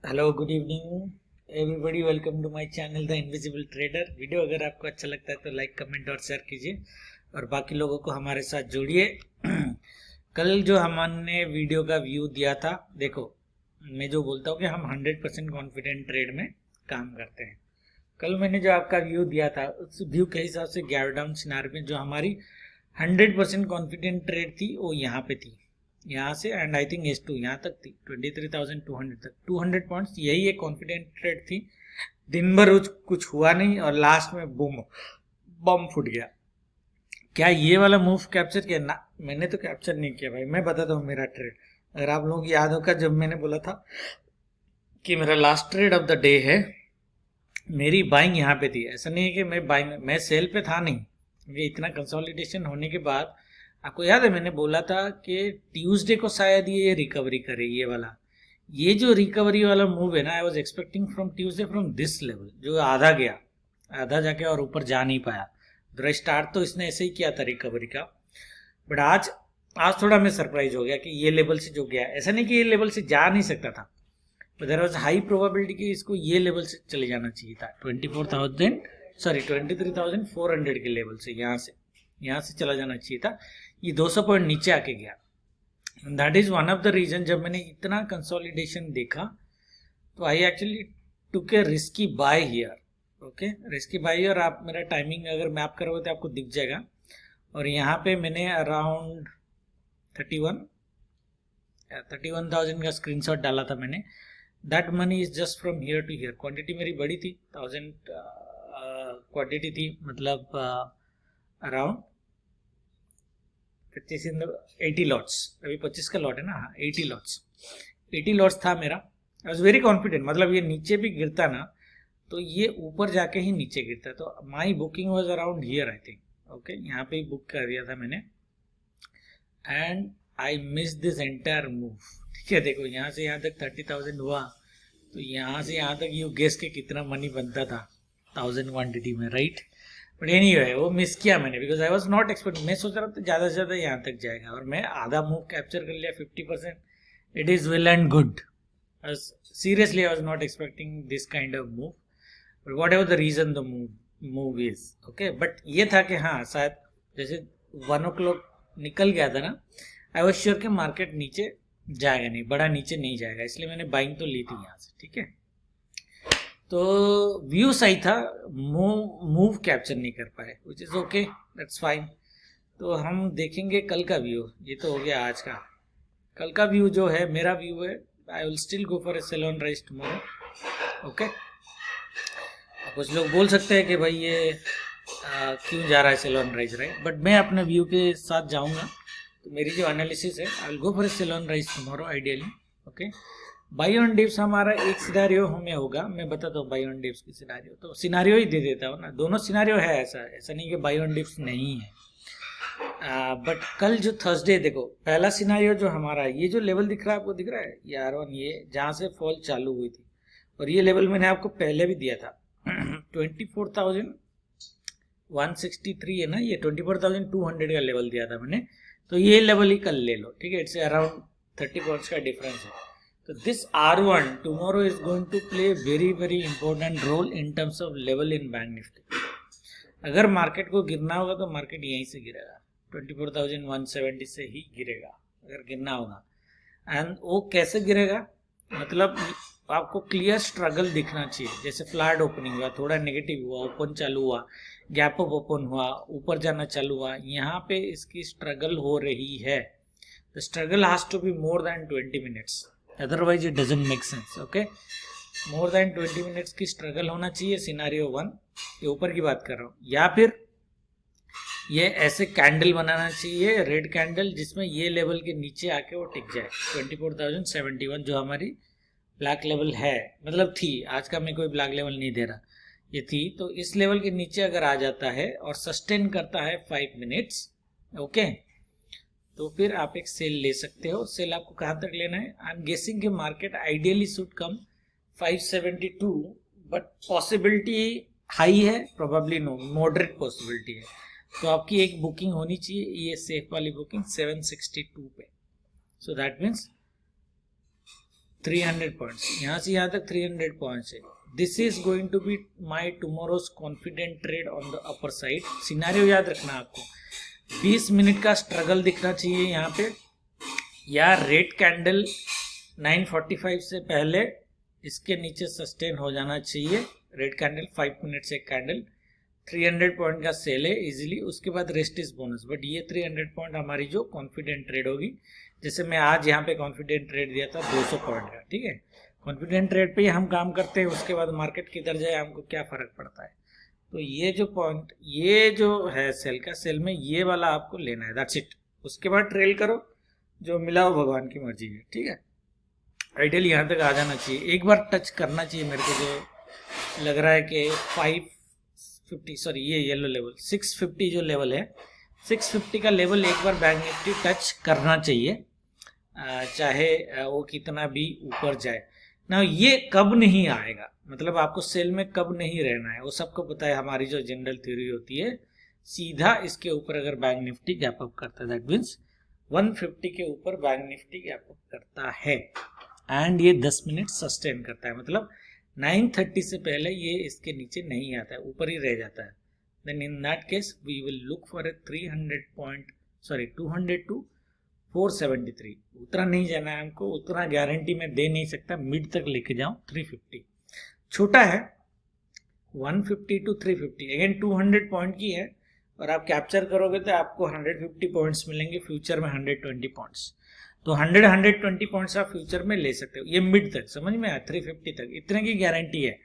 Hello good evening everybody, welcome to my channel the invisible trader. Video अगर आपको अच्छा लगता है तो लाइक कमेंट और शेयर कीजिए और बाकी लोगों को हमारे साथ जोड़िए। कल जो हमने वीडियो का व्यू दिया था, देखो मैं जो बोलता हूँ कि हम 100% कॉन्फिडेंट ट्रेड में काम करते हैं। कल मैंने जो आपका व्यू दिया था उस व्यू के हिसाब से गैप डाउन सिनारियो में जो हमारी 100% कॉन्फिडेंट ट्रेड थी वो यहाँ पे थी, यहाँ से एंड आई थिंक S2 यहाँ तक थी 23,200 तक, 200 पॉइंट्स। यही एक कॉन्फिडेंट ट्रेड थी। दिन भर कुछ हुआ नहीं और लास्ट में बूम बम फूट गया। क्या ये वाला मूव कैप्चर किया ना? मैंने तो कैप्चर नहीं किया भाई। मैं बताता हूँ मेरा ट्रेड। अगर आप लोगों को याद होगा जब मैंने बोला था कि मेरा last trade off the day है, मेरी बाइंग यहाँ पे थी। ऐसा नहीं है कि मैं बाइंग, मैं सेल पे था नहीं। ये इतना कंसोलिडेशन होने के बाद आपको याद है मैंने बोला था कि ट्यूसडे को शायद ये रिकवरी करे। ये वाला, ये जो रिकवरी वाला मूव है ना, I was expecting from Tuesday from this level, जो आधा गया, आधा जाके और ऊपर जा नहीं पाया। तो स्टार्ट तो इसने ऐसे ही किया था रिकवरी का, बट आज थोड़ा मैं सरप्राइज हो गया कि ये लेवल से जो गया, ऐसा नहीं कि ये लेवल से जा नहीं सकता था, but there was high probability कि इसको ये लेवल से चले जाना चाहिए था। 23,400 के लेवल से यहाँ से चला जाना चाहिए था। ये 200 पॉइंट नीचे आके गया। That is one of the reason. जब मैंने इतना कंसोलिडेशन देखा तो I actually took a risky buy here. Okay, risky buy here. आप मेरा टाइमिंग अगर मैप करोगे तो आपको दिख जाएगा। और यहाँ पे मैंने अराउंड 31,000 का स्क्रीनशॉट डाला था मैंने। That money is just from here to here. Quantity मेरी बड़ी थी, 1000 क्वांटिटी थी, मतलब अराउंड 80 लॉट्स। अभी 25 का लॉट है ना, हाँ 80 लॉट्स था मेरा। I was very confident. मतलब ये नीचे भी गिरता ना तो ये ऊपर जाके ही नीचे गिरता। तो my booking was around here I think. Okay, यहाँ पे ही बुक कर दिया था मैंने and I miss this entire move. ठीक है, देखो यहाँ से यहाँ तक 30,000 हुआ, तो यहाँ से यहाँ तक यू गेस के कितना मनी बनता था 1000 क्वांटिटी में, राइट? बट एनीवे वो मिस किया मैंने, because I was not expect. मैं सोच रहा था ज़्यादा से ज़्यादा यहाँ तक जाएगा और मैं आधा मूव कैप्चर कर लिया, 50%। It is well and good. Seriously I was not expecting this kind of move, but whatever the reason the move is okay. But ये था कि हाँ, शायद जैसे 1 o'clock निकल गया था ना, आई वॉज श्योर कि मार्केट नीचे जाएगा नहीं, बड़ा नीचे नहीं जाएगा, इसलिए मैंने बाइंग तो ली थी यहाँ से। ठीक है, तो व्यू सही था, मूव कैप्चर नहीं कर पाए, which is okay, that's fine. तो हम देखेंगे कल का व्यू। ये तो हो गया आज का। कल का व्यू जो है, मेरा व्यू है, I will still go for a sell on rise tomorrow. Okay, कुछ लोग बोल सकते हैं कि भाई ये क्यों जा रहा है sell on rise, right? But मैं अपने व्यू के साथ जाऊंगा। तो मेरी जो एनालिसिस है, I will go for a sell on rise tomorrow ideally. Okay, buy on dips हमारा एक सिनारियो हमें होगा। मैं बताता हूँ बाई ऑन डिप्स की सिनारियो, तो सिनारियो ही दे देता हूँ ना, दोनों सिनारियो है। ऐसा नहीं कि बाई ऑन डिप्स नहीं है। बट कल जो थर्सडे, देखो पहला सिनारियो जो हमारा है, ये जो लेवल दिख रहा है आपको, दिख रहा है ये R1, ये जहाँ से फॉल चालू हुई थी, और ये लेवल मैंने आपको पहले भी दिया था 24,163 है ना, ये 24,200 का लेवल दिया था मैंने। तो ये लेवल ही कल ले लो, ठीक है? इट्स अराउंड 30 पॉइंट्स का डिफरेंस है। तो this R1 tomorrow is going to play very important role in terms of level in bank Nifty. अगर मार्केट को गिरना होगा तो मार्केट यहीं से गिरेगा, 24,170 से ही गिरेगा अगर गिरना होगा। एंड वो कैसे गिरेगा, मतलब आपको क्लियर स्ट्रगल दिखना चाहिए। जैसे फ्लैट ओपनिंग हुआ, थोड़ा नेगेटिव हुआ, ओपन चालू हुआ, गैप अप ओपन हुआ, ऊपर जाना चालू हुआ, यहाँ पे इसकी स्ट्रगल हो रही है। The struggle has to be more than 20 minutes, otherwise it doesn't make sense. Okay, more than 20 minutes की स्ट्रगल होना चाहिए। सिनारियो 1 ये ऊपर की बात कर रहा हूँ, या फिर ये ऐसे कैंडल बनाना चाहिए, रेड कैंडल, जिसमें ये लेवल के नीचे आके वो टिक जाए। 24,071 जो हमारी ब्लैक लेवल है, मतलब थी, आज का मैं कोई ब्लैक लेवल नहीं दे रहा, ये थी। तो इस लेवल के नीचे अगर आ जाता है और सस्टेन करता है 5 मिनट्स, ओके, तो फिर आप एक सेल ले सकते हो। सेल आपको कहाँ तक लेना है? आई एम गेसिंग कि market ideally should come 572, but possibility high है, प्रोबेबली नो, मॉडरेट पॉसिबिलिटी है। तो आपकी एक बुकिंग होनी चाहिए, ये सेफ वाली बुकिंग 762 पे। सो दैट मीन्स 300 पॉइंट्स, यहाँ से यहाँ तक 300 पॉइंट्स है. This is going to be my tomorrow's confident trade on the upper side. Scenario याद रखना आपको, 20 मिनट का स्ट्रगल दिखना चाहिए यहाँ पे, या रेड कैंडल 9:45 से पहले इसके नीचे सस्टेन हो जाना चाहिए. रेड कैंडल 5 मिनट से कैंडल, 300 पॉइंट का सेल है इजीली. उसके बाद रेस्ट इज बोनस. बट ये 300 पॉइंट हमारी जो कॉन्फिडेंट ट्रेड होगी, जैसे मैं आज यहाँ पे कॉन्फिडेंट ट्रेड दिया था 200 पॉइंट का, ठीक है. कॉन्फिडेंट ट्रेड पे ही हम काम करते हैं, उसके बाद मार्केट किधर जाए हमको क्या फर्क पड़ता है. तो ये जो पॉइंट, ये जो है सेल का, सेल में ये वाला आपको लेना है, दैट्स इट. उसके बाद ट्रेल करो, जो मिला हो भगवान की मर्जी है, ठीक है. आइडियल यहाँ तक आ जाना चाहिए, एक बार टच करना चाहिए मेरे को. जो लग रहा है कि 550, सॉरी ये येलो लेवल 650 जो लेवल है, 650 का लेवल एक बार बैंक निफ्टी टच करना चाहिए, चाहे वो कितना भी ऊपर जाए ना. ये कब नहीं आएगा, मतलब आपको सेल में कब नहीं रहना है, वो सबको पता है. हमारी जो जनरल थ्योरी होती है, सीधा इसके ऊपर अगर बैंक निफ्टी गैप अप करता है, दैट मीन्स 150 के ऊपर बैंक निफ्टी गैप अप करता है एंड ये 10 मिनट सस्टेन करता है, मतलब 9:30 से पहले ये इसके नीचे नहीं आता है, ऊपर ही रह जाता है. Then in that case we will look for a 200 to 473. उतना नहीं जाना है हमको, उतना गारंटी मैं दे नहीं सकता. मिड तक लेके जाऊं 350, छोटा है 150 टू 350. अगेन 200 पॉइंट की है, और आप कैप्चर करोगे तो आपको 150 पॉइंट्स मिलेंगे, फ्यूचर में 120 पॉइंट्स. तो 120 पॉइंट्स आप फ्यूचर में ले सकते हो. ये मिड तक समझ में आया, 350 तक इतने की गारंटी है.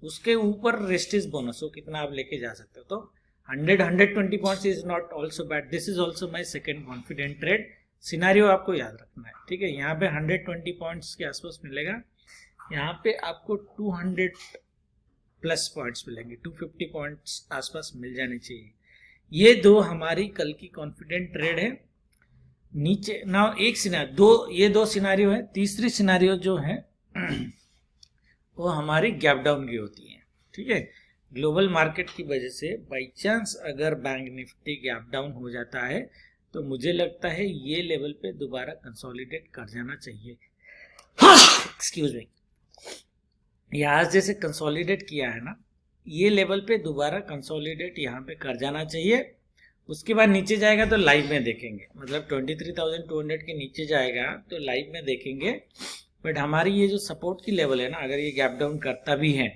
उसके ऊपर रेस्टिस बोनस हो कितना आप लेके जा सकते हो. तो 120 points is not also bad. This is also my second confident trade. Scenario आपको याद रखना है, ठीक है. यहाँ पे 120 पॉइंट्स के आसपास मिलेगा, यहाँ पे आपको 200 प्लस पॉइंट्स मिलेंगे, 250 पॉइंट्स आसपास मिल जाने चाहिए. ये दो हमारी कल की कॉन्फिडेंट ट्रेड है. नीचे ना एक सिनारियो, ये दो सिनारियो है. तीसरी सिनारियो जो है वो हमारी गैप डाउन की होती है, ठीक है. ग्लोबल मार्केट की वजह से बाई चांस अगर बैंक निफ्टी गैप डाउन हो जाता है, तो मुझे लगता है ये लेवल पे दोबारा कंसोलिडेट कर जाना चाहिए. Excuse me. यहाँ जैसे कंसोलिडेट किया है ना, ये लेवल पे दोबारा कंसोलिडेट यहाँ पे कर जाना चाहिए. उसके बाद नीचे जाएगा तो लाइव में देखेंगे, मतलब 23,200 के नीचे जाएगा तो लाइव में देखेंगे. बट हमारी ये जो सपोर्ट की लेवल है ना, अगर ये गैप डाउन करता भी है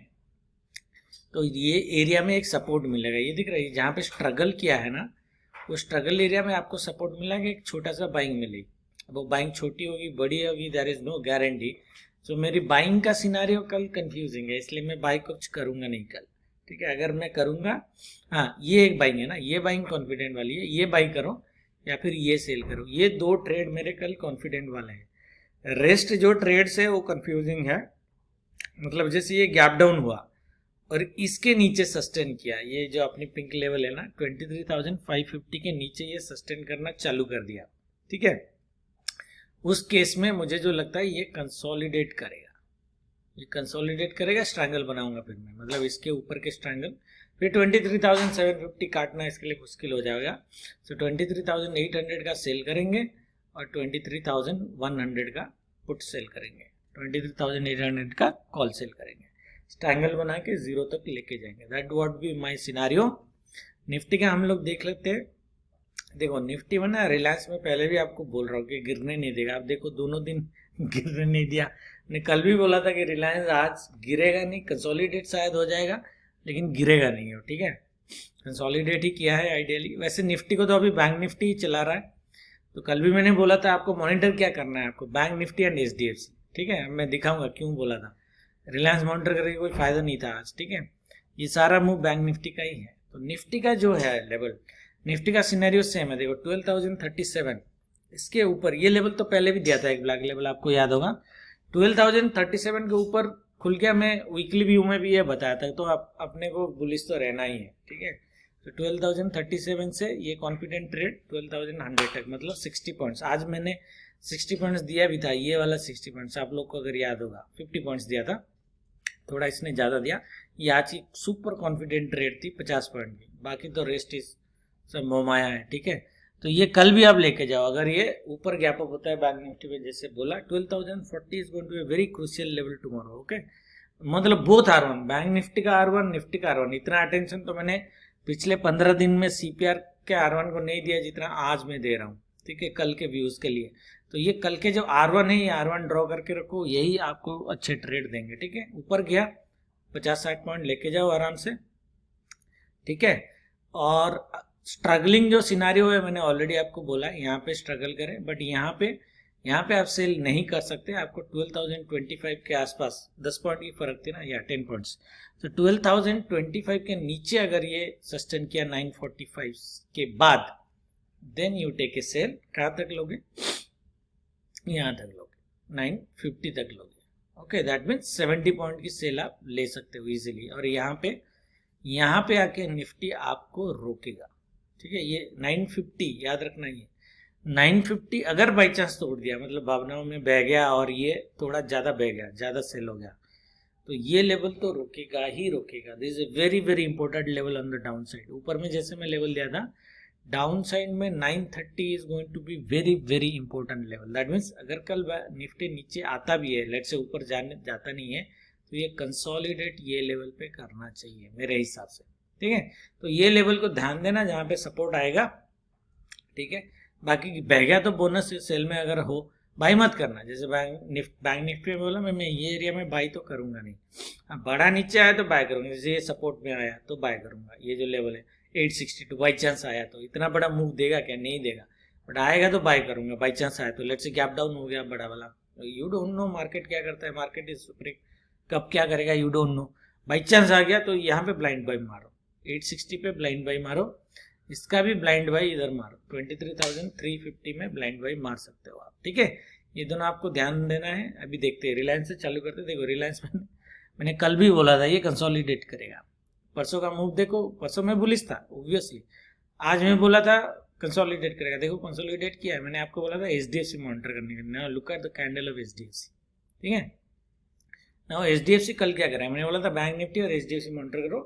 तो ये एरिया में एक सपोर्ट मिलेगा. ये दिख रहा है जहाँ पे स्ट्रगल किया है ना, वो स्ट्रगल एरिया में आपको सपोर्ट मिला कि एक छोटा सा बाइंग मिलेगी. अब वो बाइंग छोटी होगी बड़ी होगी, देयर इज नो गारंटी. तो मेरी बाइंग का सिनारियो कल कंफ्यूजिंग है, इसलिए मैं बाई कुछ करूंगा नहीं कल, ठीक है. अगर मैं करूंगा, हाँ ये एक बाइंग है ना, ये बाइंग कॉन्फिडेंट वाली है, ये बाई करो या फिर ये सेल करो. ये दो ट्रेड मेरे कल कॉन्फिडेंट वाले हैं. रेस्ट जो ट्रेड्स है वो कंफ्यूजिंग है. मतलब जैसे ये गैप डाउन हुआ और इसके नीचे सस्टेन किया, ये जो अपनी पिंक लेवल है ना 23,550 के नीचे ये सस्टेन करना चालू कर दिया, ठीक है. उस केस में मुझे जो लगता है ये कंसोलिडेट करेगा, ये कंसोलिडेट करेगा. स्ट्रैंगल बनाऊंगा फिर मैं, मतलब इसके ऊपर के स्ट्रैंगल. फिर 23,750 काटना इसके लिए मुश्किल हो जाएगा. सो 23,800 का सेल करेंगे और 23,100 का पुट सेल करेंगे, 23,800 का कॉल सेल करेंगे. स्ट्रैंगल बना के जीरो तक लेके जाएंगे. That what be my scenario. Nifty का हम लोग देख लेते हैं. देखो निफ्टी में ना, रिलायंस में पहले भी आपको बोल रहा हूँ कि गिरने नहीं देगा. आप देखो दोनों दिन गिरने नहीं दिया. ने कल भी बोला था कि रिलायंस आज गिरेगा नहीं, कंसोलिडेट शायद हो जाएगा लेकिन गिरेगा नहीं हो, ठीक है. कंसोलिडेट ही किया है आइडियली. वैसे निफ्टी को तो अभी बैंक निफ्टी ही चला रहा है. तो कल भी मैंने बोला था आपको मॉनिटर क्या करना है, आपको बैंक निफ्टी एंड HDFC, ठीक है. मैं दिखाऊंगा क्यों बोला था. रिलायंस मॉनिटर करके कोई फायदा नहीं था आज, ठीक है. ये सारा मूव बैंक निफ्टी का ही है. तो निफ्टी का जो है लेवल, निफ्टी का सिनेरियो सेम है. देखो 12,037 इसके ऊपर, ये लेवल तो पहले भी दिया था एक ब्लैक लेवल, आपको याद होगा. 12,037 के ऊपर खुल गया. मैं वीकली व्यू में भी ये बताया था. तो आप अपने को बुलिश तो रहना ही है, ठीक है. तो 12,037 से ये कॉन्फिडेंट ट्रेड 12,100 तक, मतलब 60 पॉइंट्स. आज मैंने 60 पॉइंट्स दिया भी था, ये वाला 60 पॉइंट्स आप लोग को अगर याद होगा. 50 पॉइंट्स दिया था, थोड़ा इसने ज़्यादा दिया. ये आज की सुपर कॉन्फिडेंट ट्रेड थी 50 पॉइंट की. बाकी तो रेस्ट इज सब मोमाया है, ठीक है. तो ये कल भी आप लेके जाओ। अगर ये ऊपर गैप अप होता है बैंक निफ्टी में, जैसे बोला 12,040 is going to be very crucial level tomorrow. Okay, मतलब बोथ R1, बैंक निफ्टी का R1, निफ्टी का R1। इतना अटेंशन तो मैंने पिछले 15 दिन में CPR के R1 को नहीं दिया जितना आज मैं दे रहा हूँ, ठीक है, कल के व्यूज के लिए। तो ये कल के जो R1 है, ये R1 ड्रॉ करके रखो, यही आपको अच्छे ट्रेड देंगे, ठीक है। ऊपर गया 50-60 पॉइंट लेके जाओ आराम से, ठीक है। और स्ट्रगलिंग जो सिनारियो है मैंने ऑलरेडी आपको बोला, यहाँ पे स्ट्रगल करें, बट यहाँ पे आप सेल नहीं कर सकते। आपको 12,025 के आसपास 10 पॉइंट की फर्क थी ना, या 10 पॉइंट्स, तो 12,025 के नीचे अगर ये सस्टेन किया 945 के बाद, then you take a sell. कहाँ तक लोगे? यहाँ तक लोगे, 950 तक लोगे। ओके, दैट मीन्स 70 पॉइंट की सेल आप ले सकते हो इजीली। और यहाँ पे आके निफ्टी आपको रोकेगा, ठीक है। ये 950 याद रखना, ये 950 अगर बाई चांस तोड़ दिया, मतलब भावनाओं में बह गया और ये थोड़ा ज़्यादा बह गया, ज़्यादा सेल हो गया, तो ये लेवल तो रोकेगा ही रोकेगा। This is a very very important level on the down side. ऊपर में जैसे मैं लेवल दिया था, डाउन साइड में 930 is going to be very very important level. That means अगर कल निफ्टी नीचे आता भी है, लेट से ऊपर जाता नहीं है, तो ये कंसोलिडेट ये लेवल पे करना चाहिए मेरे हिसाब से, ठीक है। तो ये लेवल को ध्यान देना जहाँ पे सपोर्ट आएगा, ठीक है। बाकी बह गया तो बोनस सेल में अगर हो, बाई मत करना। जैसे बैंक निफ्टी में बोला, मैं ये एरिया में बाई तो करूंगा नहीं। अब बड़ा नीचे आया तो बाय करूंगा, जैसे ये सपोर्ट में आया तो बाय करूंगा। ये जो लेवल है 862, बाई चांस आया तो, इतना बड़ा मूव देगा क्या? नहीं देगा, बट आएगा तो बाय करूंगा। बाई चांस आया तो, लेट्स से गैप डाउन हो गया बड़ा वाला, यू डोंट नो मार्केट क्या करता है, मार्केट इज सुप्रीम, कब क्या करेगा you don't know. By chance आ गया तो यहाँ पे ब्लाइंड बाई मारो, 860 पे ब्लाइंड बाई मारो, इसका भी ब्लाइंड बाई इधर मारो, 23,350 में ब्लाइंड बाई मार सकते हो आप, ठीक है। ये दोनों आपको ध्यान देना है। अभी देखते हैं, रिलायंस से चालू करते हैं। देखो रिलायंस मैंने कल भी बोला था ये कंसोलिडेट करेगा। परसों का मूव देखो, परसों में बुलिश था ऑब्वियसली, आज मैं बोला था कंसोलिडेट करेगा, देखो कंसोलिडेट किया है। मैंने आपको बोला था HDFC मॉनिटर करने का, now look at the candle of HDFC, ठीक है। नाउ HDFC कल क्या करा है, मैंने बोला था बैंक निफ्टी और HDFC मॉनिटर करो।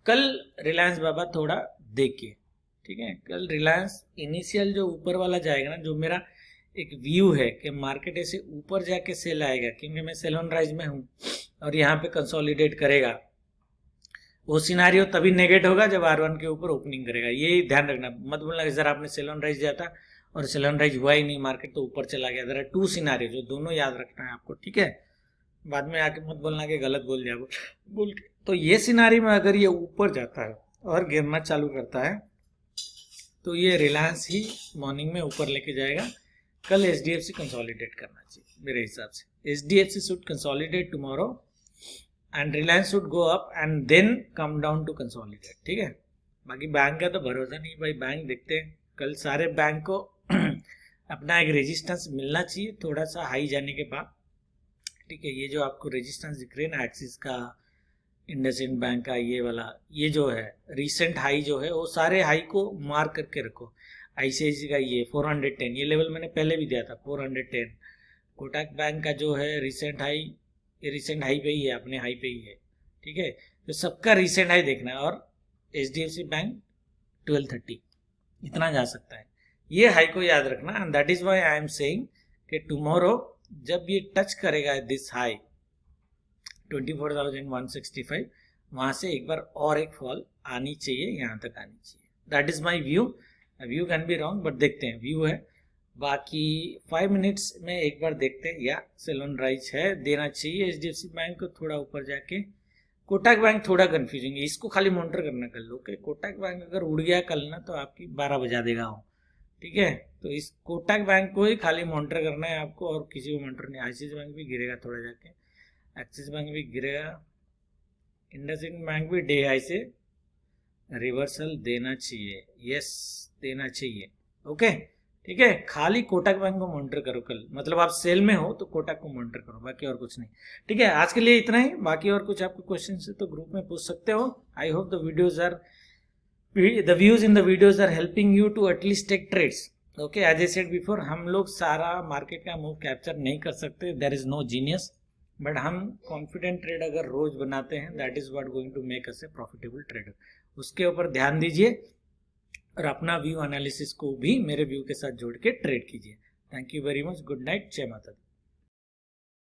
कल रिलायंस बाबा थोड़ा देखिए, ठीक है। कल रिलायंस इनिशियल जो ऊपर वाला जाएगा ना, जो मेरा एक व्यू है कि मार्केट ऐसे ऊपर जाके सेल आएगा, क्योंकि मैं सेल ऑन राइज में हूँ, और यहाँ पे कंसोलिडेट करेगा, वो सिनारियो तभी नेगेट होगा जब R1 के ऊपर ओपनिंग करेगा। ये ध्यान रखना, मत बोलना कि सर आपने सेल ऑन राइज दिया था और सेल ऑन राइज हुआ ही नहीं, मार्केट तो ऊपर चला गया। जरा 2 सिनारियो, जो दोनों याद रखना है आपको, ठीक है। बाद में आके मत बोलना कि गलत बोल दिया बोल के। तो ये सिनारियो में अगर ये ऊपर जाता है और गिरना चालू करता है, तो ये रिलायंस ही मॉर्निंग में ऊपर लेके जाएगा। कल HDFC कंसोलिडेट करना चाहिए मेरे हिसाब से। HDFC should consolidate tomorrow and Reliance should go up and then come down to consolidate, ठीक है। बाकी बैंक का तो भरोसा नहीं भाई, बैंक देखते हैं कल सारे बैंक को अपना एक रेजिस्टेंस मिलना चाहिए थोड़ा सा हाई जाने के बाद, ठीक है। ये जो आपको रेजिस्टेंस दिख रहे हैं ना, एक्सिस का, इंडसइंड बैंक का, ये वाला, ये जो है रिसेंट हाई जो है, वो सारे हाई को मार्क करके रखो। ICICI का ये 410, ये लेवल मैंने पहले भी दिया था 410। कोटक बैंक का जो है रिसेंट हाई, ये रिसेंट हाई पे ही है, अपने हाई पे ही है, ठीक है। तो सबका रिसेंट हाई देखना है। और HDFC बैंक 1230 इतना जा सकता है, ये हाई को याद रखना। And that is why I am saying कि टुमारो जब ये टच करेगा दिस हाई 24,165, वहां से एक बार और एक फॉल आनी चाहिए, यहाँ तक आनी चाहिए। That is my view, view can be wrong, but देखते हैं, व्यू है। बाकी 5 मिनट्स में एक बार देखते हैं, या सेल ऑन राइज है, देना चाहिए HDFC बैंक को थोड़ा ऊपर जाके। कोटक बैंक थोड़ा कंफ्यूजिंग है, इसको खाली मॉनिटर करना कर लो कि कोटक बैंक अगर उड़ गया कल ना, तो आपकी 12 बजा देगा हो, ठीक है। तो इस कोटक बैंक को ही खाली मॉनिटर करना है आपको, और किसी को मॉनिटर नहीं। ICICI बैंक भी गिरेगा थोड़ा जाके, एक्सिस बैंक भी गिरेगा, इंडसइंड बैंक भी डे हाई से रिवर्सल देना चाहिए, यस देना चाहिए, ओके, ठीक है। खाली कोटक बैंक को मॉनिटर करो कल, मतलब आप सेल में हो तो कोटक को मॉनिटर करो, बाकी और कुछ नहीं, ठीक है। आज के लिए इतना ही, बाकी और कुछ आपको क्वेश्चन है तो ग्रुप में पूछ सकते हो। I hope the views in the videos are helping you to at least take trades, okay. As a said before, हम लोग सारा मार्केट का मूव कैप्चर नहीं कर सकते, there is no genius, but हम कॉन्फिडेंट ट्रेड अगर रोज बनाते हैं, that is what going to make us a profitable trader. उसके ऊपर ध्यान दीजिए, और अपना व्यू एनालिसिस को भी मेरे व्यू के साथ जोड़ के ट्रेड कीजिए। Thank you very much, good night, जय माता दी।